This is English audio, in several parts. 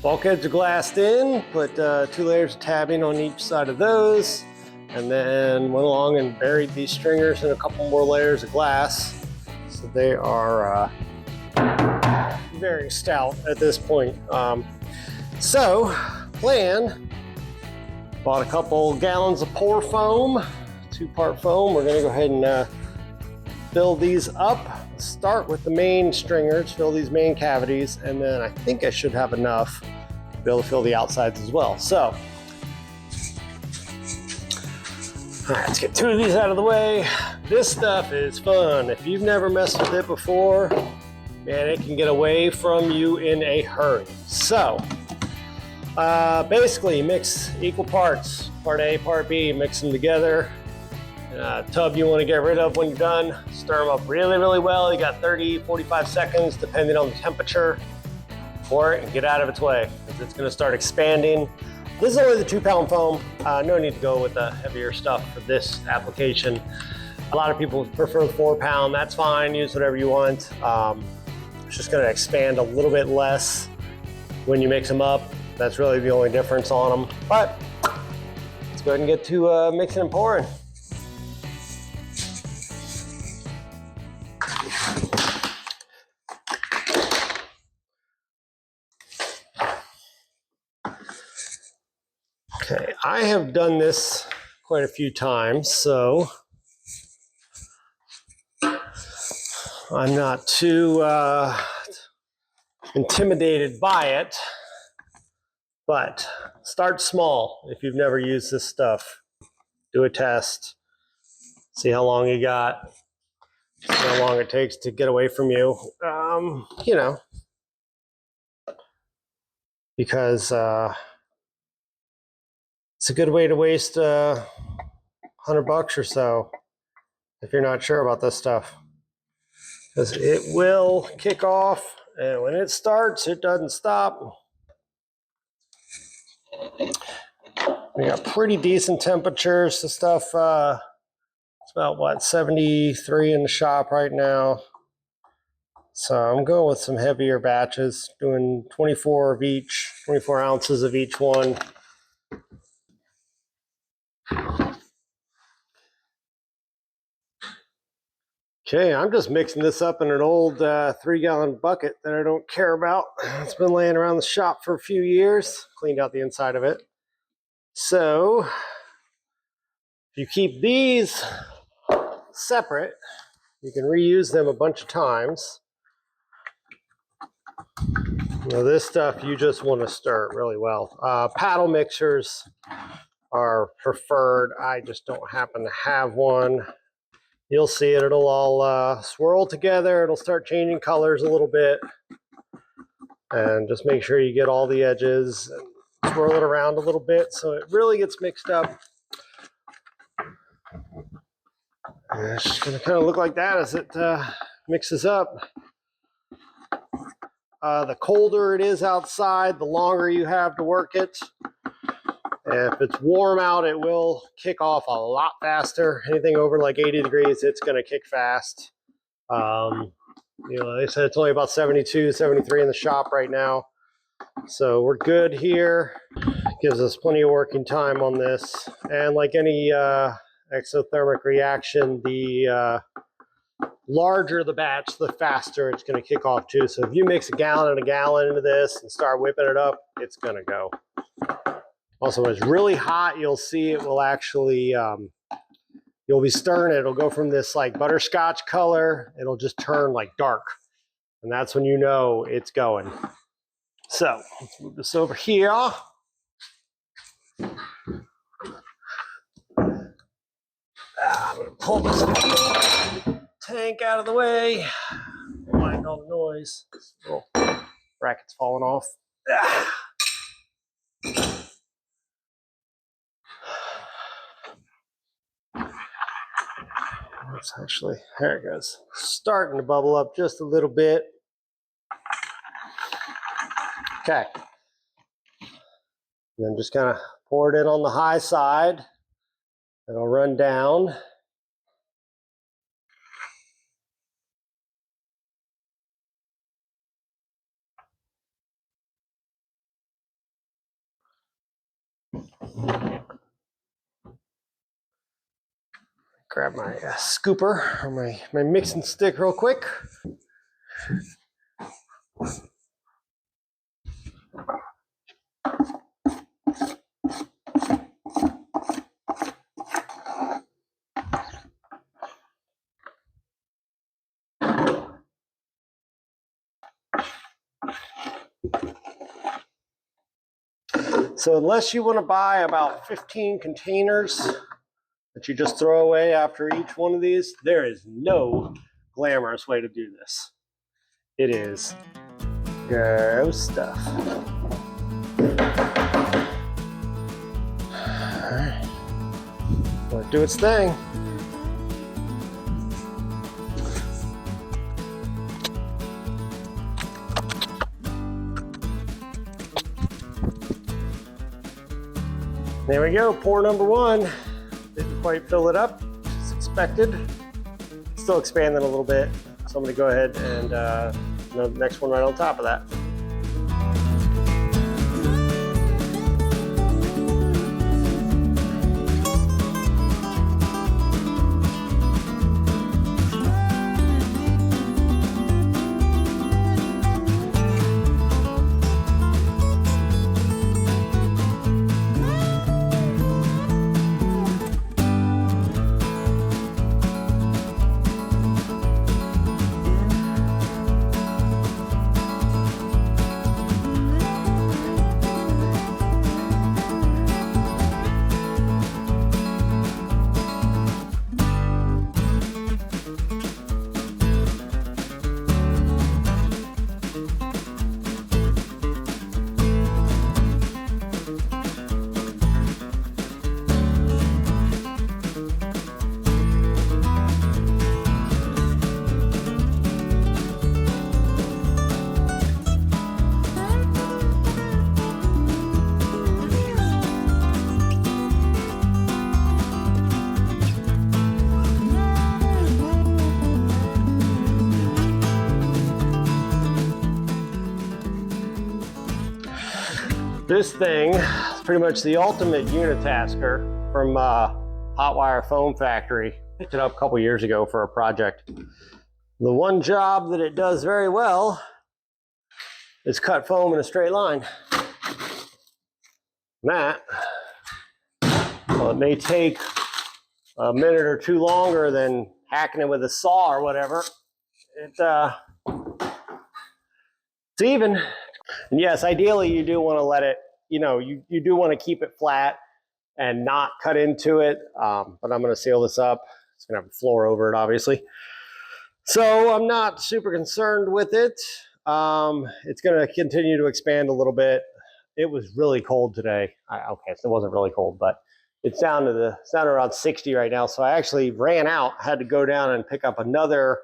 Bulkheads are glassed in, put 2 layers of tabbing on each side of those, and then went along and buried these stringers in a couple more layers of glass. So they are very stout at this point. Plan, bought a couple gallons of pour foam, 2-part foam. We're gonna go ahead and fill these up. Start with the main stringers, fill these main cavities, and then I think I should have enough to be able to fill the outsides as well. So, all right, let's get 2 of these out of the way. This stuff is fun. If you've never messed with it before, man, it can get away from you in a hurry. So, basically mix equal parts, part A, part B, mix them together. Tub you want to get rid of when you're done. Stir them up really, really well. You got 30, 45 seconds, depending on the temperature for it, and get out of its way because it's going to start expanding. This is only the 2-pound foam. No need to go with the heavier stuff for this application. A lot of people prefer the 4-pound. That's fine. Use whatever you want. It's just going to expand a little bit less when you mix them up. That's really the only difference on them. But let's go ahead and get to mixing and pouring. Okay, I have done this quite a few times, so I'm not too intimidated by it, but start small if you've never used this stuff. Do a test, see how long you got, see how long it takes to get away from you, you know, because it's a good way to waste $100 or so if you're not sure about this stuff. Because it will kick off, and when it starts, it doesn't stop. We got pretty decent temperatures. The stuff, it's about what, 73 in the shop right now. So I'm going with some heavier batches, doing 24 of each, 24 ounces of each one. Okay, I'm just mixing this up in an old 3-gallon bucket that I don't care about. It's been laying around the shop for a few years. Cleaned out the inside of it. So, if you keep these separate, you can reuse them a bunch of times. Now this stuff you just want to stir really well. Paddle mixers are preferred. I just don't happen to have one. You'll see it, it'll all swirl together. It'll start changing colors a little bit. And just make sure you get all the edges and swirl it around a little bit so it really gets mixed up. And it's just gonna kind of look like that as it mixes up. The colder it is outside, the longer you have to work it. And if it's warm out, it will kick off a lot faster. Anything over like 80 degrees, it's going to kick fast. You know, they said it's only about 72, 73 in the shop right now. So we're good here. Gives us plenty of working time on this. And like any exothermic reaction, the larger the batch, the faster it's going to kick off too. So if you mix a gallon and a gallon into this and start whipping it up, it's going to go. Also, when it's really hot, you'll see it will actually, you'll be stirring it. It'll go from this like butterscotch color. It'll just turn like dark. And that's when you know it's going. So let's move this over here. I'm going to pull this tank out of the way. Don't mind all the noise. This little bracket's falling off. It's actually, there it goes. Starting to bubble up just a little bit. Okay. And then just kind of pour it in on the high side. It'll run down. Grab my scooper or my mixing stick real quick. So unless you want to buy about 15 containers that you just throw away after each one of these, there is no glamorous way to do this. It is gross stuff. All right. Let it do its thing. There we go, pour number one. Didn't quite fill it up as expected. Still expanding a little bit. So I'm gonna go ahead and the next one right on top of that. This thing is pretty much the ultimate unitasker from Hotwire Foam Factory. Picked it up a couple years ago for a project. The one job that it does very well is cut foam in a straight line. That, well, it may take a minute or two longer than hacking it with a saw or whatever. It's even. And yes, ideally you do want to let it, you do want to keep it flat and not cut into it. But I'm going to seal this up. It's going to have a floor over it, obviously. So I'm not super concerned with it. It's going to continue to expand a little bit. It was really cold today. Okay, so it wasn't really cold, but it's down to around 60 right now. So I actually ran out, had to go down and pick up another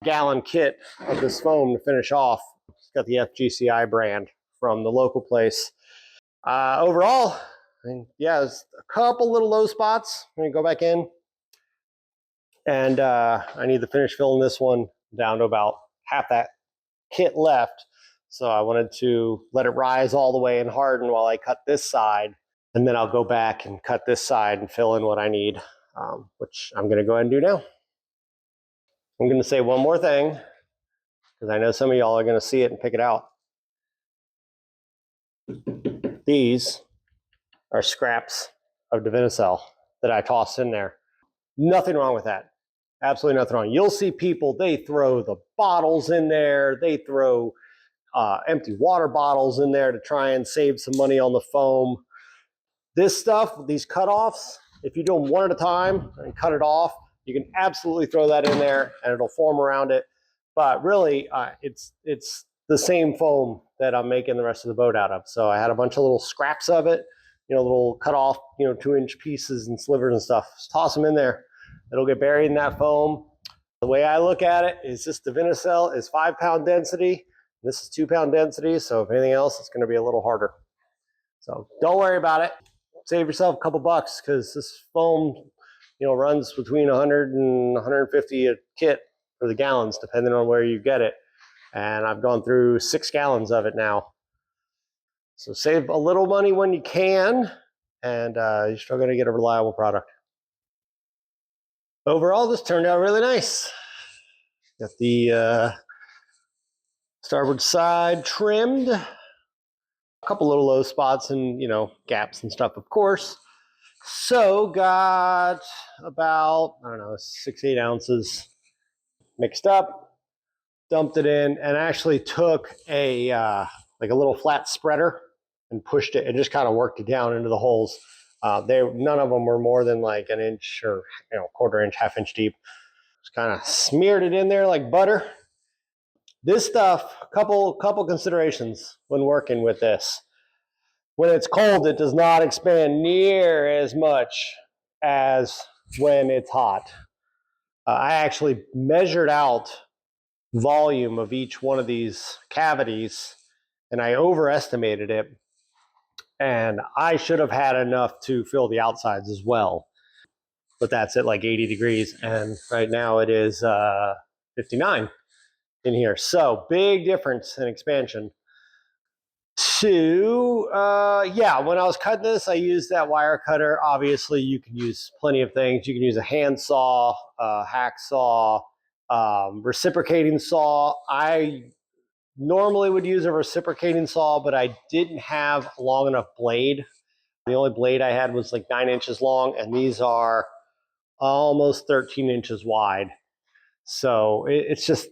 gallon kit of this foam to finish off. It's got the FGCI brand from the local place. Overall, yeah, there's a couple little low spots. I'm gonna go back in, and I need to finish filling this one down to about half that kit left. So I wanted to let it rise all the way and harden while I cut this side, and then I'll go back and cut this side and fill in what I need, which I'm gonna go ahead and do now. I'm gonna say one more thing, because I know some of y'all are gonna see it and pick it out. These are scraps of Divinycell that I tossed in there. Nothing wrong with that. Absolutely nothing wrong. You'll see people, they throw the bottles in there. They throw empty water bottles in there to try and save some money on the foam. This stuff, these cutoffs, if you do them one at a time and cut it off, you can absolutely throw that in there and it'll form around it. But really, it's the same foam that I'm making the rest of the boat out of. So I had a bunch of little scraps of it, little cut off, 2-inch pieces and slivers and stuff. Just toss them in there. It'll get buried in that foam. The way I look at it is this Divinycell is 5-pound density. This is 2-pound density. So if anything else, it's going to be a little harder. So don't worry about it. Save yourself a couple bucks, because this foam, runs between 100 and 150 a kit for the gallons, depending on where you get it. And I've gone through 6 gallons of it now. So save a little money when you can. and you're still going to get a reliable product. Overall, this turned out really nice. Got the starboard side trimmed, a couple little low spots and, gaps and stuff, of course. So got about, I don't know, 6-8 ounces mixed up, dumped it in, and actually took a like a little flat spreader and pushed it. It just kind of worked it down into the holes. None of them were more than like an inch or quarter inch, half-inch deep. Just kind of smeared it in there like butter. This stuff, couple considerations when working with this. When it's cold, it does not expand near as much as when it's hot. I actually measured out volume of each one of these cavities, and I overestimated it. And I should have had enough to fill the outsides as well. But that's at like 80 degrees, and right now it is 59 in here. So big difference in expansion. When I was cutting this, I used that wire cutter. Obviously, you can use plenty of things. You can use a handsaw, hacksaw, reciprocating saw. I normally would use a reciprocating saw, but I didn't have a long enough blade. The only blade I had was like 9 inches long, and these are almost 13 inches wide. So it's just,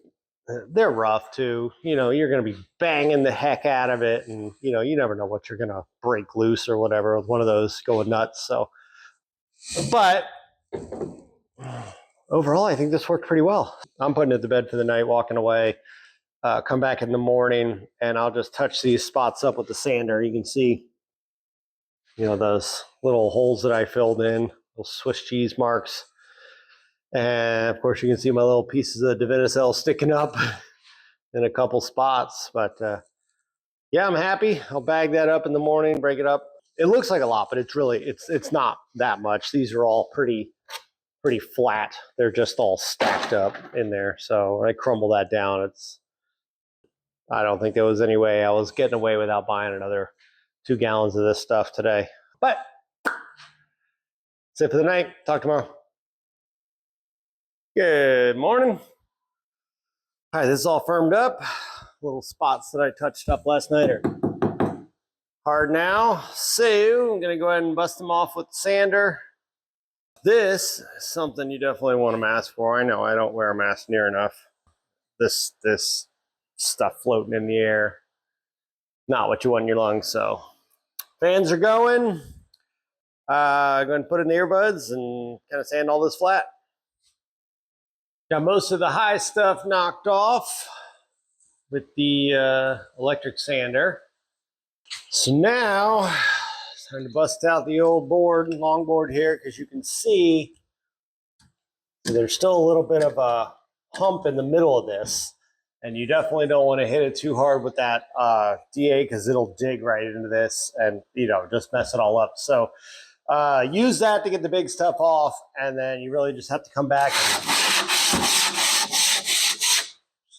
they're rough too. You're going to be banging the heck out of it, and you never know what you're going to break loose or whatever with one of those going nuts. So, but overall, I think this worked pretty well. I'm putting it to bed for the night, walking away. Come back in the morning, and I'll just touch these spots up with the sander. You can see, those little holes that I filled in, little Swiss cheese marks. And of course, you can see my little pieces of Divinycell sticking up in a couple spots. But yeah, I'm happy. I'll bag that up in the morning, break it up. It looks like a lot, but it's not that much. These are all pretty flat. They're just all stacked up in there. So when I crumble that down, I don't think there was any way I was getting away without buying another 2 gallons of this stuff today. But that's it for the night. Talk tomorrow. Good morning. All right, this is all firmed up. Little spots that I touched up last night are hard now. So I'm gonna go ahead and bust them off with the sander. This is something you definitely want a mask for. I know I don't wear a mask near enough. This stuff floating in the air, not what you want in your lungs. So fans are going. I'm going to put in the earbuds and kind of sand all this flat. Got most of the high stuff knocked off with the electric sander. So now it's time to bust out the old board, long board here, because you can see there's still a little bit of a hump in the middle of this. And you definitely don't want to hit it too hard with that DA, because it'll dig right into this and just mess it all up. So use that to get the big stuff off, and then you really just have to come back and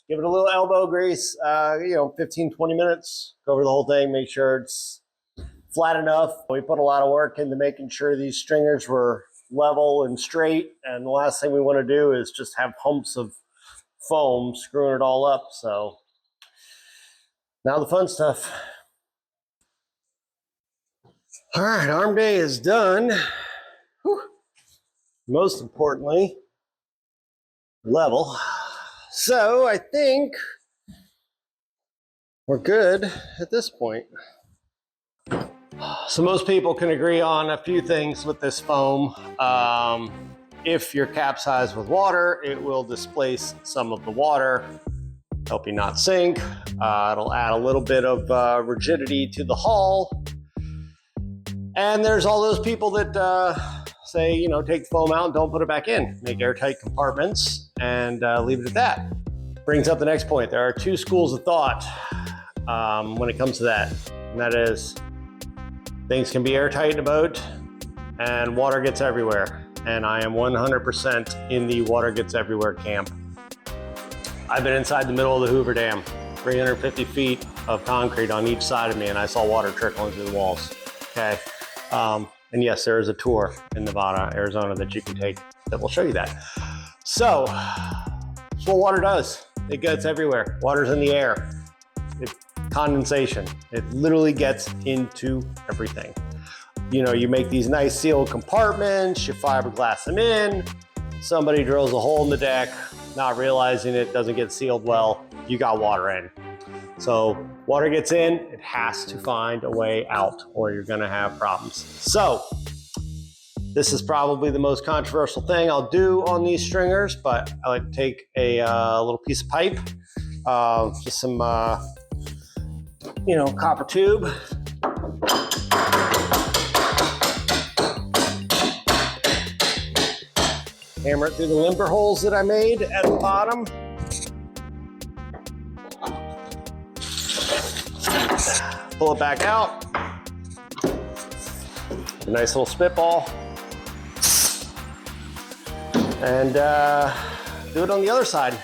give it a little elbow grease, 15, 20 minutes, go over the whole thing, make sure it's flat enough. We put a lot of work into making sure these stringers were level and straight, and the last thing we want to do is just have humps of foam screwing it all up. So now the fun stuff. All right, arm day is done. Whew. Most importantly, level. So I think we're good at this point. So most people can agree on a few things with this foam. If you're capsized with water, it will displace some of the water, help you not sink. It'll add a little bit of rigidity to the hull. And there's all those people that say, take the foam out and don't put it back in. Make airtight compartments and leave it at that. Brings up the next point. There are 2 schools of thought when it comes to that. And that is, things can be airtight in a boat and water gets everywhere. And I am 100% in the water gets everywhere camp. I've been inside the middle of the Hoover Dam, 350 feet of concrete on each side of me, and I saw water trickling through the walls. Okay. And yes, there is a tour in Nevada, Arizona that you can take that will show you that. So that's what water does. It gets everywhere. Water's in the air. It's condensation. It literally gets into everything. You know, you make these nice sealed compartments, you fiberglass them in, somebody drills a hole in the deck, not realizing it doesn't get sealed well, you got water in. So water gets in, it has to find a way out or you're gonna have problems. So this is probably the most controversial thing I'll do on these stringers, but I like to take a little piece of pipe, just some, copper tube. Hammer it through the limber holes that I made at the bottom. Pull it back out. A nice little spitball. And do it on the other side.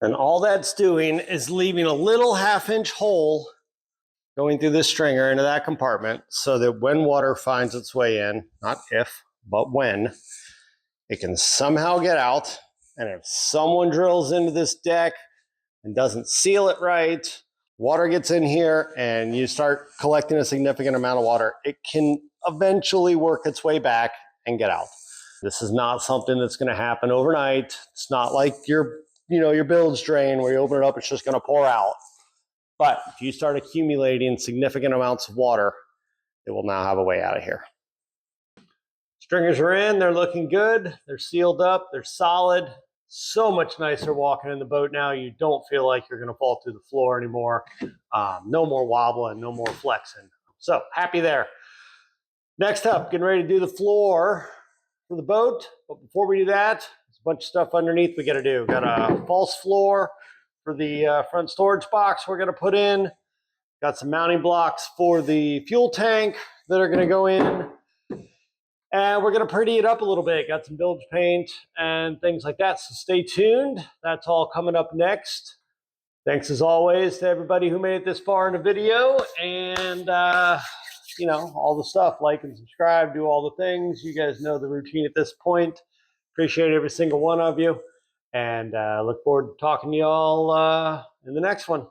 And all that's doing is leaving a little 1/2-inch hole going through this stringer into that compartment so that when water finds its way in, not if, but when, it can somehow get out. And if someone drills into this deck and doesn't seal it right, water gets in here and you start collecting a significant amount of water, it can eventually work its way back and get out. This is not something that's going to happen overnight. It's not like your bilge drain where you open it up, it's just going to pour out. But if you start accumulating significant amounts of water, it will now have a way out of here. Stringers are in, they're looking good, they're sealed up, they're solid. So much nicer walking in the boat now. You don't feel like you're going to fall through the floor anymore. No more wobbling, no more flexing. So happy there. Next up, getting ready to do the floor for the boat. But before we do that, there's a bunch of stuff underneath we got to do. Got a false floor for the front storage box we're going to put in. Got some mounting blocks for the fuel tank that are going to go in. And we're going to pretty it up a little bit. Got some bilge paint and things like that. So stay tuned. That's all coming up next. Thanks as always to everybody who made it this far in the video. And, all the stuff. Like and subscribe. Do all the things. You guys know the routine at this point. Appreciate every single one of you. And look forward to talking to you all in the next one.